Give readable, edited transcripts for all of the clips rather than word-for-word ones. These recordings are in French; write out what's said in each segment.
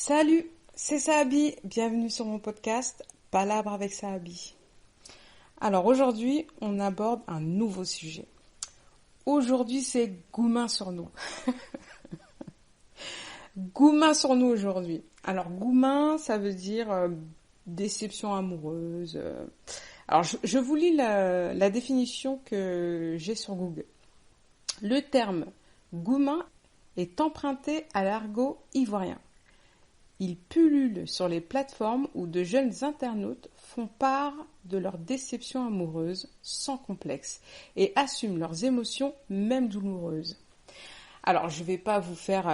Salut, c'est Sahabi, bienvenue sur mon podcast Palabre avec Sahabi. Alors aujourd'hui, on aborde un nouveau sujet. Aujourd'hui, c'est Goumin sur nous. Goumin sur nous aujourd'hui. Alors Goumin, ça veut dire déception amoureuse. Alors je vous lis la définition que j'ai sur Google. Le terme Goumin est emprunté à l'argot ivoirien. Il pullule sur les plateformes où de jeunes internautes font part de leur déception amoureuse sans complexe et assument leurs émotions même douloureuses. Alors, je ne vais pas vous faire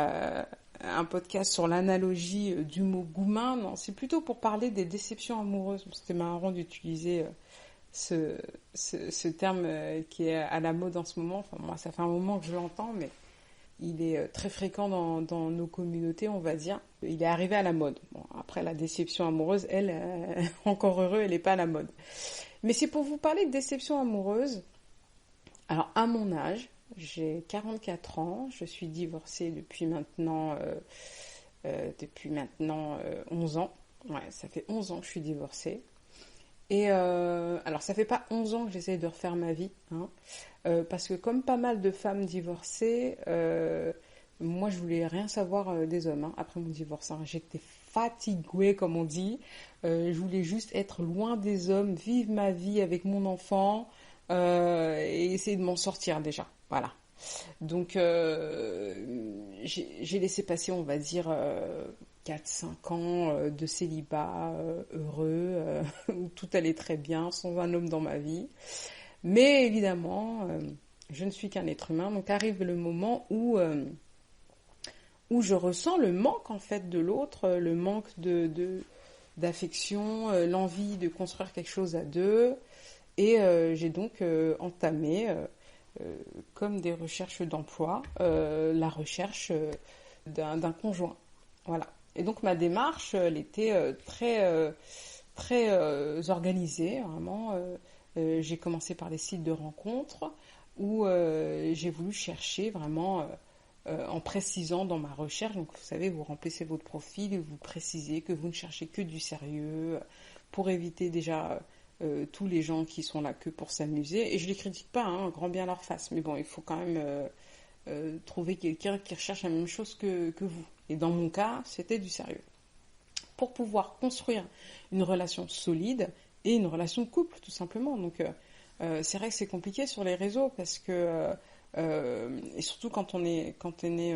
un podcast sur l'analogie du mot Goumin, non, c'est plutôt pour parler des déceptions amoureuses. C'était marrant d'utiliser ce terme qui est à la mode en ce moment. Enfin, moi, ça fait un moment que je l'entends, mais il est très fréquent dans nos communautés, on va dire. Il est arrivé à la mode. Bon, après, la déception amoureuse, elle, encore heureux, elle n'est pas à la mode. Mais c'est pour vous parler de déception amoureuse. Alors, à mon âge, j'ai 44 ans. Je suis divorcée depuis maintenant 11 ans. Ouais, ça fait 11 ans que je suis divorcée. Et alors, ça fait pas 11 ans que j'essaie de refaire ma vie, hein, parce que comme pas mal de femmes divorcées, moi je voulais rien savoir des hommes hein, après mon divorce. Hein. J'étais fatiguée, comme on dit. Je voulais juste être loin des hommes, vivre ma vie avec mon enfant et essayer de m'en sortir déjà. Voilà. Donc j'ai laissé passer, on va dire, 4-5 ans de célibat heureux, où tout allait très bien, sans un homme dans ma vie. Mais évidemment, je ne suis qu'un être humain, donc arrive le moment où je ressens le manque en fait de l'autre, le manque d'affection, l'envie de construire quelque chose à deux. Et j'ai donc entamé, comme des recherches d'emploi, la recherche d'un conjoint. Voilà. Et donc ma démarche, elle était très organisée, vraiment. J'ai commencé par les sites de rencontres où j'ai voulu chercher vraiment en précisant dans ma recherche. Donc vous savez, vous remplissez votre profil et vous précisez que vous ne cherchez que du sérieux pour éviter déjà tous les gens qui sont là que pour s'amuser. Et je les critique pas, hein, grand bien leur face. Mais bon, il faut quand même trouver quelqu'un qui recherche la même chose que vous. Et dans mon cas, c'était du sérieux. Pour pouvoir construire une relation solide et une relation de couple, tout simplement. Donc, c'est vrai que c'est compliqué sur les réseaux parce que, et surtout quand on est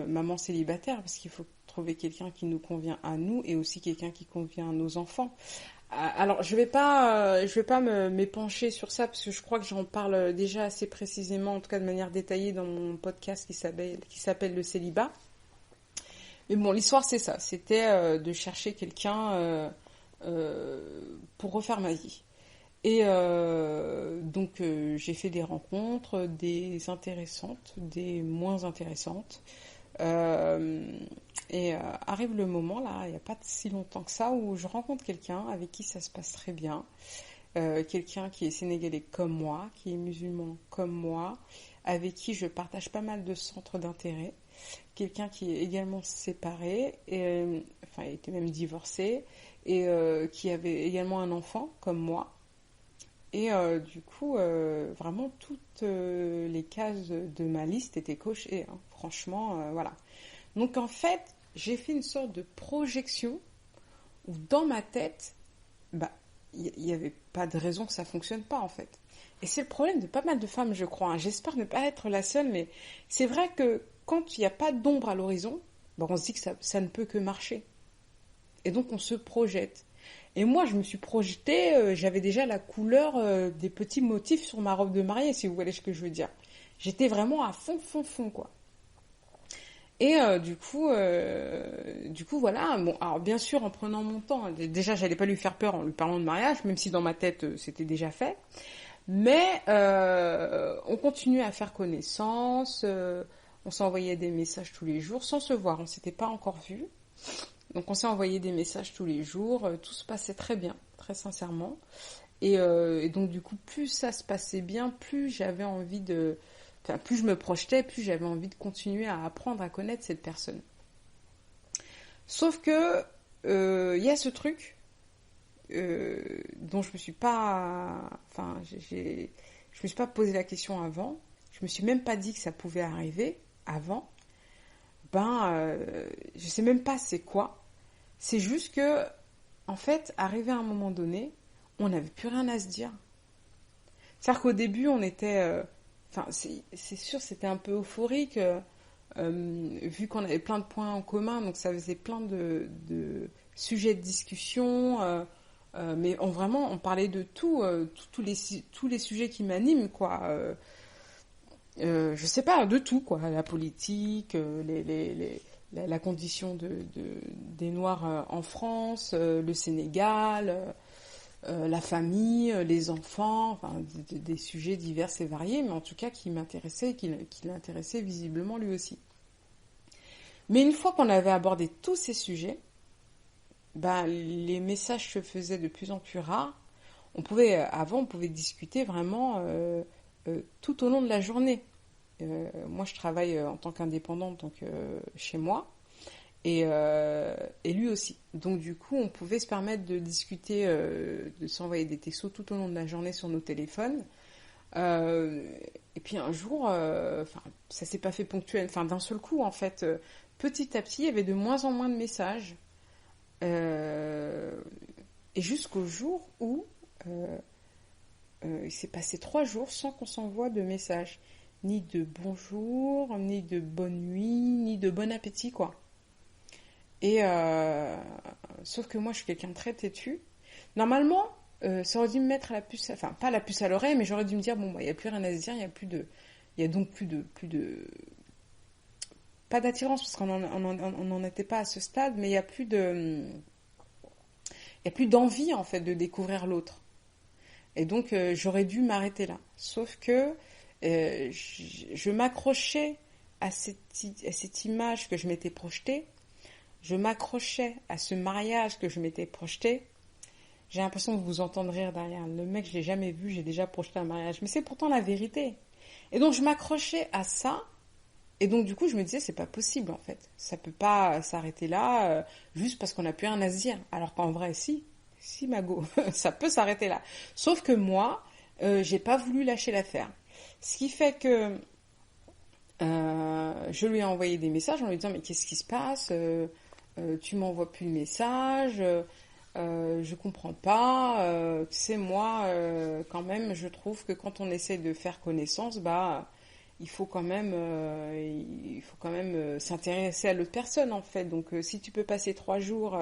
maman célibataire, parce qu'il faut trouver quelqu'un qui nous convient à nous et aussi quelqu'un qui convient à nos enfants. Alors, je vais pas m'épancher sur ça parce que je crois que j'en parle déjà assez précisément, en tout cas de manière détaillée dans mon podcast qui s'appelle Le Célibat. Mais bon, l'histoire c'est ça, c'était de chercher quelqu'un pour refaire ma vie. Et donc j'ai fait des rencontres, des intéressantes, des moins intéressantes. Arrive le moment là, il n'y a pas si longtemps que ça, où je rencontre quelqu'un avec qui ça se passe très bien. Quelqu'un qui est sénégalais comme moi, qui est musulman comme moi, avec qui je partage pas mal de centres d'intérêt. Quelqu'un qui est également séparé, enfin il était même divorcé, et qui avait également un enfant comme moi. Et du coup, vraiment toutes les cases de ma liste étaient cochées, hein. Franchement, voilà. Donc en fait, j'ai fait une sorte de projection où dans ma tête, bah, il n'y avait pas de raison que ça fonctionne pas en fait. Et c'est le problème de pas mal de femmes, je crois, hein. J'espère ne pas être la seule, mais c'est vrai que quand il n'y a pas d'ombre à l'horizon, bah, on se dit que ça ne peut que marcher. Et donc on se projette. Et moi, je me suis projetée, j'avais déjà la couleur des petits motifs sur ma robe de mariée, si vous voyez ce que je veux dire. J'étais vraiment à fond, quoi. Et du coup, voilà. Bon, alors bien sûr, en prenant mon temps, déjà, j'allais pas lui faire peur en lui parlant de mariage, même si dans ma tête, c'était déjà fait. Mais on continuait à faire connaissance, on s'envoyait des messages tous les jours, sans se voir, on s'était pas encore vus. Donc on s'est envoyé des messages tous les jours, tout se passait très bien, très sincèrement. Et donc du coup, plus ça se passait bien, plus j'avais envie plus je me projetais, plus j'avais envie de continuer à apprendre à connaître cette personne. Sauf que y a ce truc dont je me suis pas, enfin, je me suis pas posé la question avant. Je me suis même pas dit que ça pouvait arriver avant. Je sais même pas c'est quoi. C'est juste que, en fait, arrivé à un moment donné, on n'avait plus rien à se dire. C'est-à-dire qu'au début, on était, c'est sûr, c'était un peu euphorique, vu qu'on avait plein de points en commun, donc ça faisait plein de sujets de discussion. Mais vraiment, on parlait de tout, tous les sujets qui m'animent, quoi. Je sais pas, de tout, quoi. La politique, la condition des Noirs en France, le Sénégal, la famille, les enfants, enfin, des sujets divers et variés, mais en tout cas qui m'intéressaient et qui l'intéressait visiblement lui aussi. Mais une fois qu'on avait abordé tous ces sujets, les messages se faisaient de plus en plus rares. Avant, on pouvait discuter vraiment tout au long de la journée. Moi, je travaille en tant qu'indépendante, donc chez moi, et lui aussi. Donc, du coup, on pouvait se permettre de discuter, de s'envoyer des textos tout au long de la journée sur nos téléphones. Et puis un jour, ça s'est pas fait ponctuel, enfin d'un seul coup, en fait, petit à petit, il y avait de moins en moins de messages. Et jusqu'au jour où il s'est passé 3 jours sans qu'on s'envoie de messages. Ni de bonjour, ni de bonne nuit, ni de bon appétit, quoi. Et sauf que moi, je suis quelqu'un de très têtu. Normalement, ça aurait dû me mettre la puce, enfin pas la puce à l'oreille, mais j'aurais dû me dire bon, il n'y a plus rien à se dire, il y a donc plus de, pas d'attirance parce qu'on n'en était pas à ce stade, mais il y a plus d'envie en fait de découvrir l'autre. Et donc j'aurais dû m'arrêter là. Sauf que je m'accrochais à cette image que je m'étais projetée. Je m'accrochais à ce mariage que je m'étais projeté. J'ai l'impression de vous entendre rire derrière. Le mec, je l'ai jamais vu, j'ai déjà projeté un mariage. Mais c'est pourtant la vérité. Et donc, je m'accrochais à ça. Et donc, du coup, je me disais, c'est pas possible, en fait. Ça peut pas s'arrêter là, juste parce qu'on n'a plus rien à se dire. Alors qu'en vrai, si, Mago, ça peut s'arrêter là. Sauf que moi, j'ai pas voulu lâcher l'affaire. Ce qui fait que je lui ai envoyé des messages en lui disant, mais qu'est-ce qui se passe tu m'envoies plus de messages, je comprends pas. Tu sais, moi, quand même, je trouve que quand on essaie de faire connaissance, il faut quand même, s'intéresser à l'autre personne, en fait. Donc, si tu peux passer 3 jours,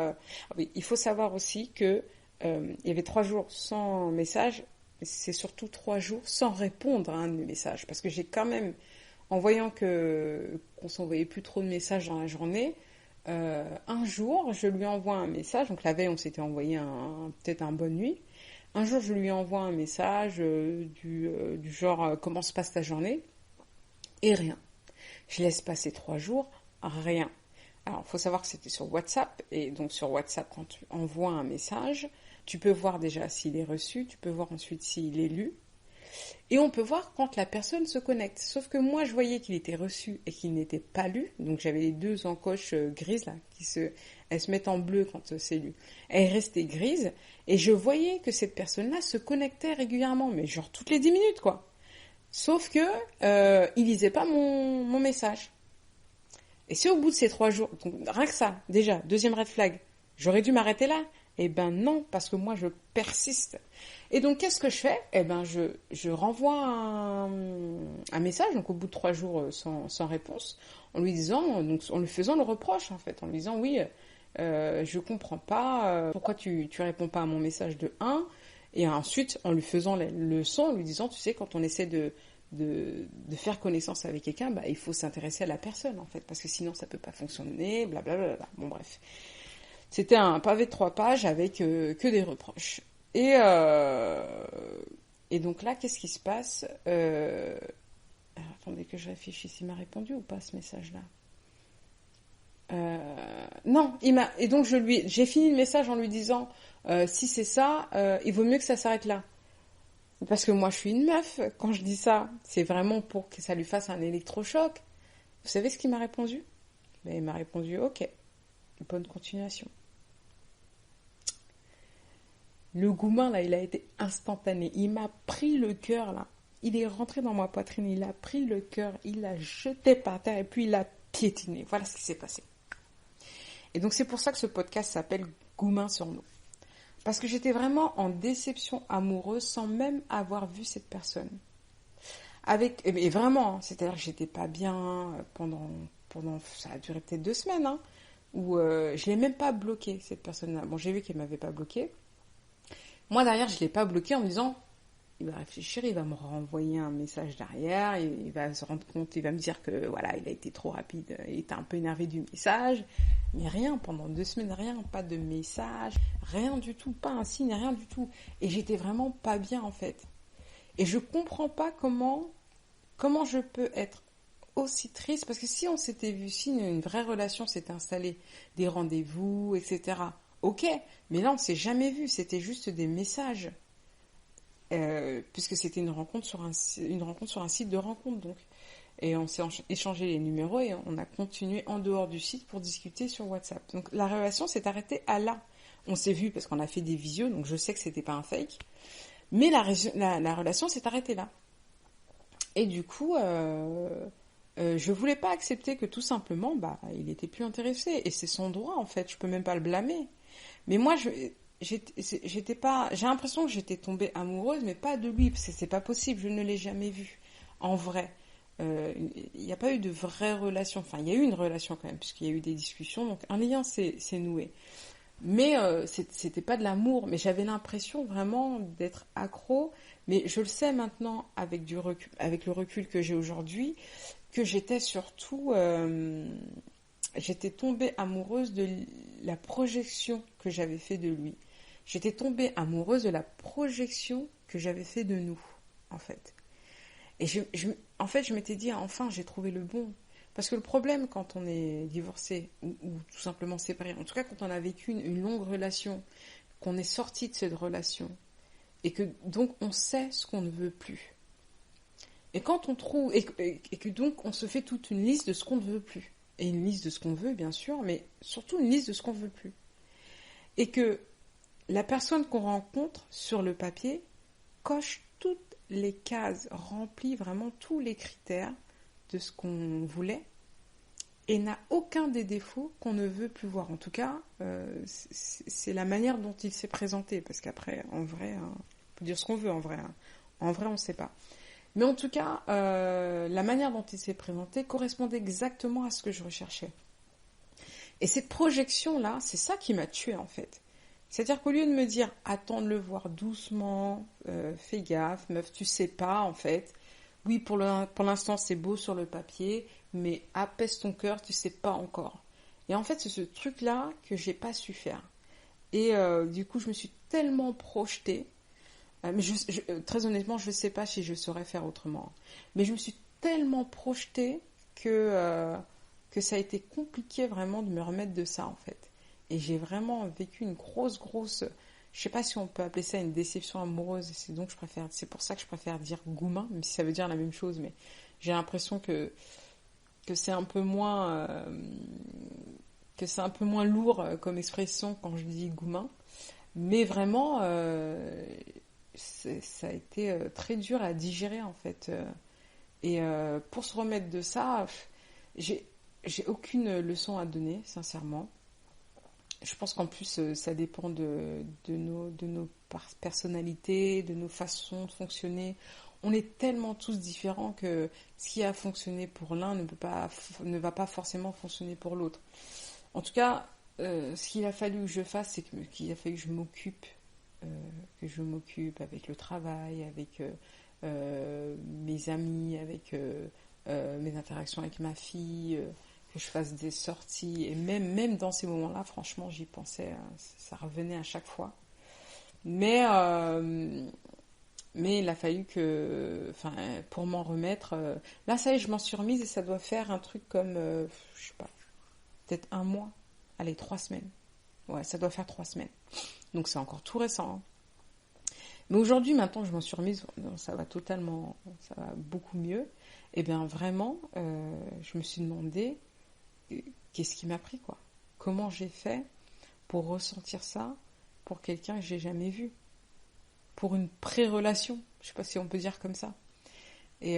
oui, il faut savoir aussi que il y avait 3 jours sans message. C'est surtout 3 jours sans répondre à un de mes messages, parce que j'ai quand même, en voyant qu'on s'envoyait plus trop de messages dans la journée. Un jour, je lui envoie un message. Donc la veille, on s'était envoyé peut-être un bonne nuit. Un jour, je lui envoie un message du genre comment se passe ta journée? Et rien. Je laisse passer 3 jours, rien. Alors, il faut savoir que c'était sur WhatsApp. Et donc sur WhatsApp, quand tu envoies un message, tu peux voir déjà s'il est reçu, tu peux voir ensuite s'il est lu. Et on peut voir quand la personne se connecte. Sauf que moi, je voyais qu'il était reçu et qu'il n'était pas lu. Donc j'avais les deux encoches grises là, elles se mettent en bleu quand c'est lu. Elle restait grise et je voyais que cette personne-là se connectait régulièrement, mais genre toutes les 10 minutes quoi. Sauf que il lisait pas mon message. Et c'est au bout de ces 3 jours, donc rien que ça, déjà, deuxième red flag, j'aurais dû m'arrêter là. Eh ben non, parce que moi je persiste. Et donc qu'est-ce que je fais? Eh ben je renvoie un message, donc au bout de 3 jours sans réponse, en lui disant, donc en lui faisant le reproche en fait, en lui disant oui, je comprends pas pourquoi tu réponds pas à mon message de 1, et ensuite en lui faisant les leçons, en lui disant tu sais quand on essaie de faire connaissance avec quelqu'un, il faut s'intéresser à la personne en fait, parce que sinon ça peut pas fonctionner, blablabla. Bon bref. C'était un pavé de 3 pages avec que des reproches. Et donc là, qu'est-ce qui se passe alors, attendez que je réfléchisse. Il m'a répondu ou pas ce message-là Non, et donc j'ai fini le message en lui disant si c'est ça, il vaut mieux que ça s'arrête là. Parce que moi, je suis une meuf. Quand je dis ça, c'est vraiment pour que ça lui fasse un électrochoc. Vous savez ce qu'il m'a répondu? Il m'a répondu ok, bonne continuation. Le Goumin, là, il a été instantané. Il m'a pris le cœur, là. Il est rentré dans ma poitrine, il a pris le cœur, il l'a jeté par terre et puis il l'a piétiné. Voilà ce qui s'est passé. Et donc c'est pour ça que ce podcast s'appelle Goumin sur nous. Parce que j'étais vraiment en déception amoureuse sans même avoir vu cette personne. Et vraiment, c'est-à-dire que j'étais pas bien pendant ça a duré peut-être 2 semaines, hein, où je l'ai même pas bloqué, cette personne-là. Bon, j'ai vu qu'elle m'avait pas bloqué. Moi, derrière, je l'ai pas bloqué en me disant, il va réfléchir, il va me renvoyer un message derrière, il va se rendre compte, il va me dire que voilà, il a été trop rapide, il était un peu énervé du message, mais rien, pendant 2 semaines, rien, pas de message, rien du tout, pas un signe, rien du tout. Et j'étais vraiment pas bien en fait. Et je comprends pas comment je peux être aussi triste, parce que si on s'était vu, si une vraie relation s'était installée, des rendez-vous, etc., ok, mais là on s'est jamais vu, c'était juste des messages. Puisque c'était une rencontre sur un site de rencontre donc, et on s'est échangé les numéros et on a continué en dehors du site pour discuter sur WhatsApp. Donc la relation s'est arrêtée à là. On s'est vu parce qu'on a fait des visios, donc je sais que c'était pas un fake, mais la relation s'est arrêtée là. Et du coup, je voulais pas accepter que tout simplement, il était plus intéressé et c'est son droit en fait. Je peux même pas le blâmer. Mais moi, j'étais pas, j'ai l'impression que j'étais tombée amoureuse, mais pas de lui, parce que c'est pas possible, je ne l'ai jamais vu, en vrai. Il n'y a pas eu de vraie relation, enfin il y a eu une relation quand même, puisqu'il y a eu des discussions, donc un lien s'est noué. Mais c'était pas de l'amour, mais j'avais l'impression vraiment d'être accro, mais je le sais maintenant avec le recul que j'ai aujourd'hui, que j'étais surtout... j'étais tombée amoureuse de la projection que j'avais fait de lui. J'étais tombée amoureuse de la projection que j'avais fait de nous, en fait. Et en fait, je m'étais dit, enfin, j'ai trouvé le bon. Parce que le problème, quand on est divorcé ou tout simplement séparé, en tout cas quand on a vécu une longue relation, qu'on est sorti de cette relation, et que donc on sait ce qu'on ne veut plus. Et quand on trouve, et que donc on se fait toute une liste de ce qu'on ne veut plus. Et une liste de ce qu'on veut, bien sûr, mais surtout une liste de ce qu'on ne veut plus. Et que la personne qu'on rencontre sur le papier coche toutes les cases, remplit vraiment tous les critères de ce qu'on voulait et n'a aucun des défauts qu'on ne veut plus voir. En tout cas, c'est la manière dont il s'est présenté, parce qu'après, en vrai, hein, on peut dire ce qu'on veut en vrai. Hein. En vrai, on ne sait pas. Mais en tout cas, la manière dont il s'est présenté correspondait exactement à ce que je recherchais. Et cette projection-là, c'est ça qui m'a tuée en fait. C'est-à-dire qu'au lieu de me dire « attends de le voir doucement, fais gaffe, meuf, tu sais pas en fait. Oui, pour l'instant c'est beau sur le papier, mais apaise ton cœur, tu sais pas encore. » Et en fait, c'est ce truc-là que j'ai pas su faire. Et du coup, je me suis tellement projetée. Mais très honnêtement, je ne sais pas si je saurais faire autrement. Mais je me suis tellement projetée que ça a été compliqué vraiment de me remettre de ça, en fait. Et j'ai vraiment vécu une grosse... Je ne sais pas si on peut appeler ça une déception amoureuse. C'est pour ça que je préfère dire Goumin, même si ça veut dire la même chose. Mais j'ai l'impression que c'est un peu moins... que c'est un peu moins lourd comme expression quand je dis Goumin. Mais vraiment... ça a été très dur à digérer en fait. Et pour se remettre de ça, j'ai aucune leçon à donner, sincèrement. Je pense qu'en plus, ça dépend de nos personnalités, de nos façons de fonctionner. On est tellement tous différents que ce qui a fonctionné pour l'un ne va pas forcément fonctionner pour l'autre. En tout cas, ce qu'il a fallu que je fasse, c'est qu'il a fallu que je m'occupe avec le travail, avec mes amis, avec mes interactions avec ma fille, que je fasse des sorties. Et même dans ces moments-là, franchement, j'y pensais, ça revenait à chaque fois. Mais il a fallu pour m'en remettre, là ça y est, je m'en suis remise et ça doit faire un truc comme, je sais pas, peut-être 1 mois, allez, 3 semaines. Ouais, ça doit faire 3 semaines. Donc c'est encore tout récent. Hein. Mais aujourd'hui, maintenant que je m'en suis remise, ça va beaucoup mieux. Et bien vraiment, je me suis demandé qu'est-ce qui m'a pris, quoi. Comment j'ai fait pour ressentir ça pour quelqu'un que j'ai jamais vu. pour une pré-relation. Je sais pas si on peut dire comme ça. Et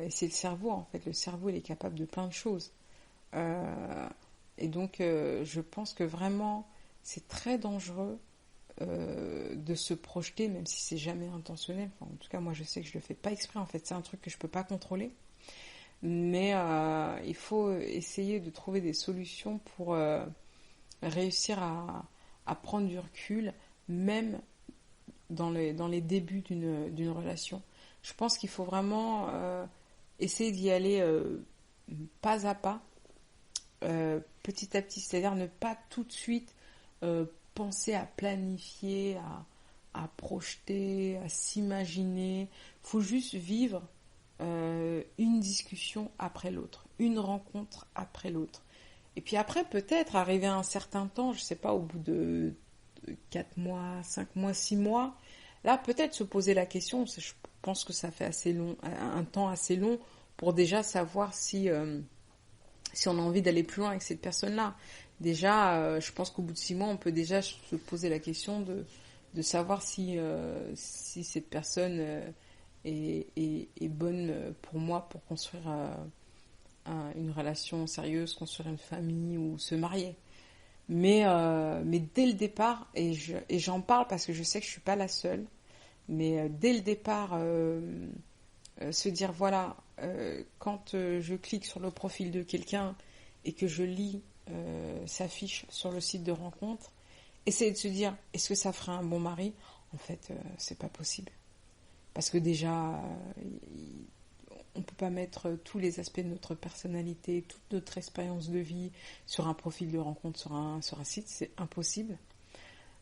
c'est le cerveau, en fait. Le cerveau, il est capable de plein de choses. Et donc, je pense que vraiment, c'est très dangereux de se projeter, même si c'est jamais intentionnel. Enfin, en tout cas, moi, je sais que je le fais pas exprès. En fait, c'est un truc que je peux pas contrôler. Mais il faut essayer de trouver des solutions pour réussir à prendre du recul, même dans les débuts d'une relation. Je pense qu'il faut vraiment essayer d'y aller pas à pas, petit à petit, c'est-à-dire ne pas tout de suite penser à planifier, à projeter, à s'imaginer. Il faut juste vivre une discussion après l'autre, une rencontre après l'autre. Et puis après, peut-être, arriver à un certain temps, je sais pas, au bout de 4 mois, 5 mois, 6 mois, là, peut-être se poser la question, je pense que ça fait assez long, un temps assez long pour déjà savoir si on a envie d'aller plus loin avec cette personne-là. Déjà, je pense qu'au bout de 6 mois, on peut déjà se poser la question de savoir si cette personne est bonne pour moi pour construire une relation sérieuse, construire une famille ou se marier. Mais dès le départ, et j'en parle parce que je sais que je suis pas la seule, mais dès le départ, se dire voilà, quand je clique sur le profil de quelqu'un et que je lis sa fiche sur le site de rencontre, essayer de se dire est-ce que ça ferait un bon mari? En fait, c'est pas possible. Parce que déjà, on ne peut pas mettre tous les aspects de notre personnalité, toute notre expérience de vie sur un profil de rencontre, sur un site, c'est impossible.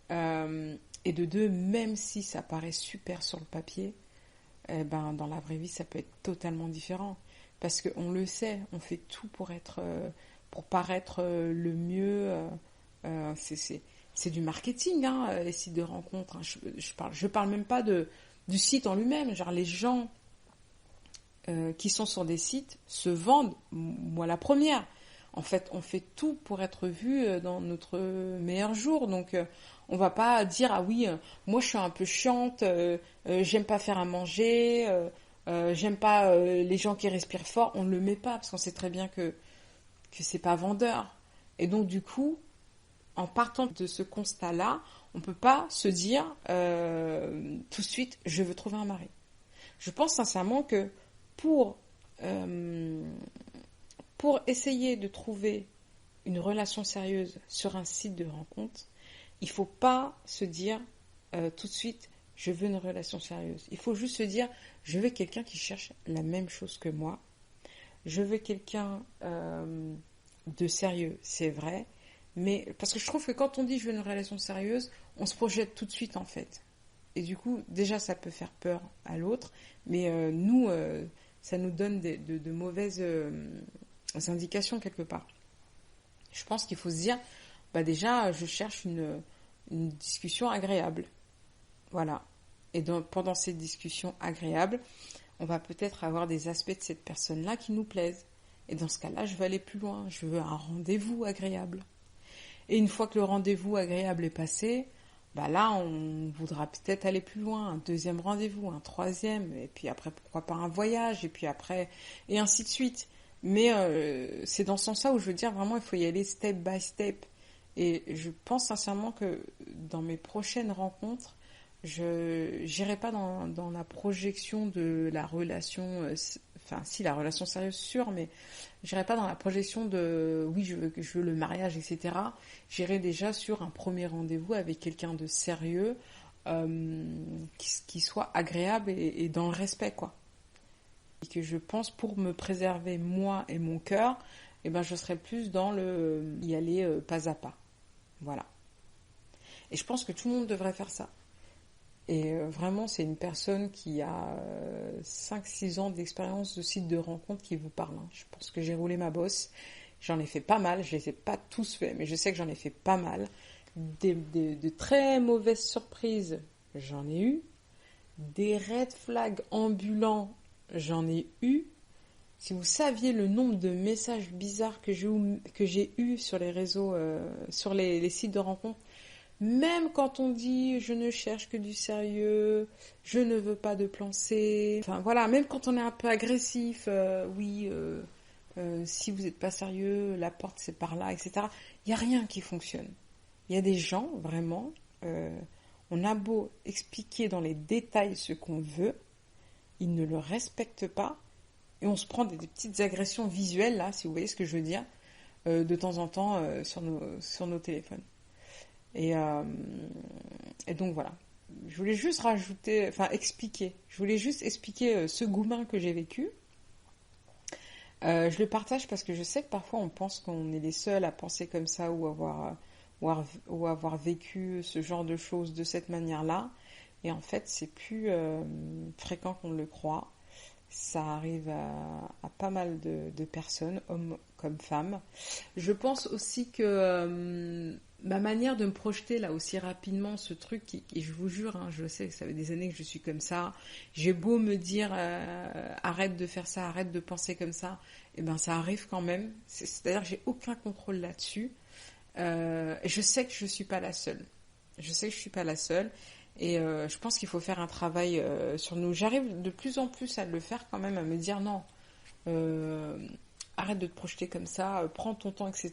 Et de deux, même si ça paraît super sur le papier, dans la vraie vie, ça peut être totalement différent. Parce qu'on le sait, on fait tout pour paraître le mieux. C'est du marketing, hein, les sites de rencontres. Hein. Je parle même pas du site en lui-même. Genre les gens qui sont sur des sites se vendent, moi la première. En fait, on fait tout pour être vu dans notre meilleur jour. Donc, on va pas dire ah oui, moi je suis un peu chiante, j'aime pas faire à manger, j'aime pas les gens qui respirent fort. On le met pas parce qu'on sait très bien que c'est pas vendeur. Et donc du coup, en partant de ce constat-là, on peut pas se dire tout de suite je veux trouver un mari. Je pense sincèrement que pour essayer de trouver une relation sérieuse sur un site de rencontre, il ne faut pas se dire tout de suite je veux une relation sérieuse. Il faut juste se dire je veux quelqu'un qui cherche la même chose que moi. Je veux quelqu'un de sérieux, c'est vrai. Mais parce que je trouve que quand on dit je veux une relation sérieuse, on se projette tout de suite en fait. Et du coup, déjà ça peut faire peur à l'autre, mais nous, ça nous donne de mauvaises indications quelque part. Je pense qu'il faut se dire, déjà, je cherche une discussion agréable. Voilà. Et pendant cette discussion agréable, on va peut-être avoir des aspects de cette personne-là qui nous plaisent. Et dans ce cas-là, je veux aller plus loin. Je veux un rendez-vous agréable. Et une fois que le rendez-vous agréable est passé, là, on voudra peut-être aller plus loin, un deuxième rendez-vous, un troisième, et puis après, pourquoi pas un voyage, et puis après, et ainsi de suite. Mais c'est dans ce sens-là où je veux dire, vraiment, il faut y aller step by step. Et je pense sincèrement que dans mes prochaines rencontres, je n'irai pas dans la projection de la relation, si, la relation sérieuse, sûre, mais j'irai pas dans la projection de oui, je veux le mariage, etc. J'irai déjà sur un premier rendez-vous avec quelqu'un de sérieux, qui soit agréable et dans le respect, quoi. Et que je pense pour me préserver moi et mon cœur, je serais plus dans y aller pas à pas. Voilà. Et je pense que tout le monde devrait faire ça. Et vraiment, c'est une personne qui a 5-6 ans d'expérience de site de rencontre qui vous parle. Hein. Je pense que j'ai roulé ma bosse. J'en ai fait pas mal. Je les ai pas tous faits, mais je sais que j'en ai fait pas mal. De très mauvaises surprises, j'en ai eu. Des red flags ambulants, j'en ai eu. Si vous saviez le nombre de messages bizarres que j'ai eu sur les réseaux, sur les sites de rencontre, Même quand on dit je ne cherche que du sérieux, je ne veux pas de plan C, enfin voilà, même quand on est un peu agressif, si vous n'êtes pas sérieux, la porte c'est par là, etc. Il n'y a rien qui fonctionne. Il y a des gens, vraiment, on a beau expliquer dans les détails ce qu'on veut, ils ne le respectent pas, et on se prend des petites agressions visuelles, là, si vous voyez ce que je veux dire, de temps en temps sur nos téléphones. Et donc voilà. Je voulais juste expliquer. Je voulais juste expliquer ce goumin que j'ai vécu. Je le partage parce que je sais que parfois on pense qu'on est les seuls à penser comme ça ou avoir vécu ce genre de choses de cette manière-là. Et en fait, c'est plus fréquent qu'on le croit. Ça arrive à pas mal de personnes, hommes comme femmes. Je pense aussi que ma manière de me projeter là aussi rapidement, ce truc, et je vous jure, hein, je sais que ça fait des années que je suis comme ça, j'ai beau me dire arrête de faire ça, arrête de penser comme ça, et ben ça arrive quand même. C'est-à-dire que j'ai aucun contrôle là-dessus. Je sais que je suis pas la seule. Je sais que je suis pas la seule. Et je pense qu'il faut faire un travail sur nous. J'arrive de plus en plus à le faire quand même, à me dire non, arrête de te projeter comme ça, prends ton temps, etc.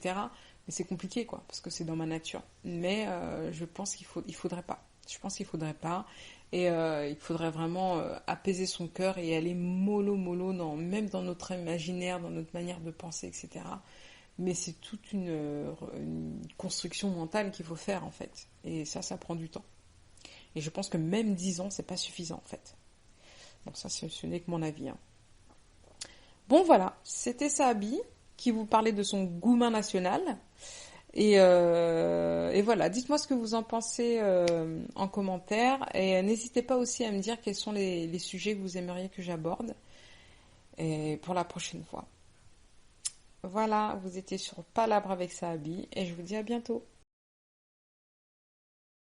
Mais c'est compliqué, quoi, parce que c'est dans ma nature. Mais je pense il faudrait pas. Je pense qu'il faudrait pas. Et il faudrait vraiment apaiser son cœur et aller mollo, même dans notre imaginaire, dans notre manière de penser, etc. Mais c'est toute une construction mentale qu'il faut faire, en fait. Et ça prend du temps. Et je pense que même 10 ans, c'est pas suffisant en fait. Bon, ça, ce n'est que mon avis. Hein. Bon, voilà, c'était Sahabi qui vous parlait de son goumin national. Et voilà, dites-moi ce que vous en pensez en commentaire. Et n'hésitez pas aussi à me dire quels sont les sujets que vous aimeriez que j'aborde et pour la prochaine fois. Voilà, vous étiez sur Palabre avec Sahabi et je vous dis à bientôt.